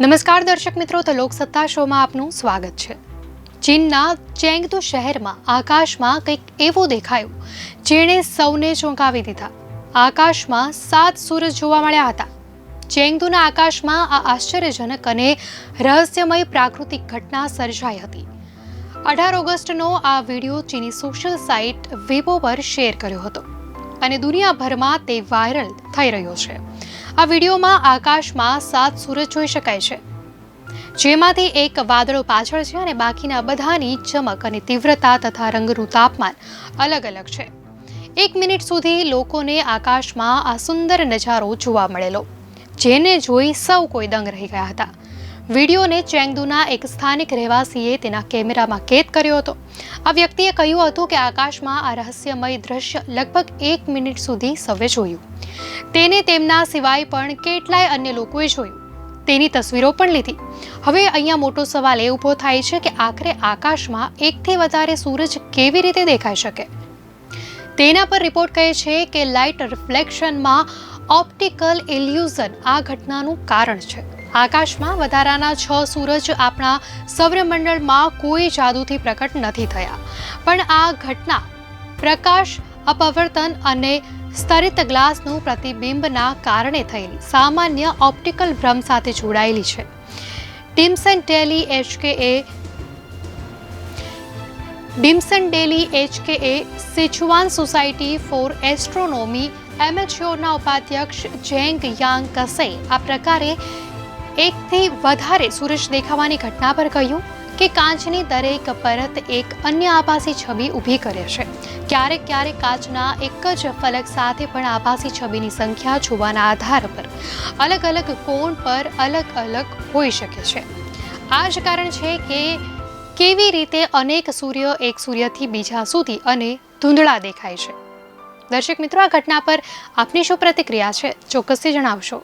નમસ્કાર દર્શક મિત્રો, તો લોકસત્તા શોમાં આપનું સ્વાગત છે। ચીનના ચેંગદુ શહેરમાં આકાશમાં કંઈક એવું દેખાયું જેણે સૌને ચોંકાવી દીધા। આકાશમાં 7 સૂરજ જોવા મળ્યા હતા। ચેંગદુના આકાશમાં આ આશ્ચર્યજનક અને રહસ્યમય પ્રાકૃતિક ઘટના સર્જાઈ હતી। 18 ઓગસ્ટનો આ વિડીયો ચીની સોશિયલ સાઇટ વેબો પર શેર કર્યો હતો અને દુનિયાભરમાં તે વાયરલ થઈ રહ્યો છે। આ વિડીયોમાં આકાશમાં 7 સૂરજ જોઈ શકાય છે, જેમાંથી એક વાદળો પાછળ છે અને બાકીના બધાની ચમક અને તીવ્રતા તથા રંગનું તાપમાન અલગ અલગ છે। 1 મિનિટ સુધી લોકોને આકાશમાં આ સુંદર નજારો જોવા મળેલો, જેને જોઈ સૌ કોઈ દંગ રહી ગયા હતા। વિડીયોને ચેંગદુના એક સ્થાનિક રહેવાસીએ તેના કેમેરામાં કેદ કર્યો હતો। આ વ્યક્તિએ કહ્યું હતું કે આકાશમાં આ રહસ્યમય દ્રશ્ય લગભગ 1 મિનિટ સુધી સૌએ જોયું। તેને તેમના સિવાય પણ કેટલાય અન્ય લોકોએ જોયું, તેની તસવીરો પણ લીધી। હવે અહીંયા મોટો સવાલ એ ઊભો થાય છે કે આખરે આકાશમાં એકથી વધારે સૂરજ કેવી રીતે દેખાઈ શકે? તેના પર રિપોર્ટ કહે છે કે લાઇટ રિફ્લેક્શનમાં ઓપ્ટિકલ ઇલ્યુઝન આ ઘટનાનું કારણ છે। આકાશમાં વધારાના 6 સૂરજ આપણા સૌરમંડળમાં કોઈ જાદુથી પ્રકટ નથી થયા, પણ આ ઘટના પ્રકાશ અપવર્તન અને સ્તરિત ગ્લાસનું પ્રતિબિંબના કારણે થયેલી સામાન્ય ઓપ્ટિકલ ભ્રમ સાથે જોડાયેલી છે। Dimsum Daily HKA Sichuan Society for Astronomy એમેચ્યોરના ઉપાધ્યક્ષ ઝેંગ યાંગ કસે આ પ્રકારે એકથી વધારે સૂરજ દેખાવાની ઘટના પર કહ્યું કે કાચની દરેક પરત એક અન્ય આભાસી છબી ઊભી કરે છે। ક્યારેક કાચના એક જ ફલક સાથે પણ આભાસી છબીની સંખ્યા જોવાના આધાર પર અલગ અલગ કોણ પર અલગ અલગ હોઈ શકે છે। આ જ કારણ છે કે કેવી રીતે અનેક સૂર્ય એક સૂર્યથી બીજા સુધી અને ધૂંધળા દેખાય છે। દર્શક મિત્રો, આ ઘટના પર આપની શું પ્રતિક્રિયા છે, ચોક્કસથી જણાવશો।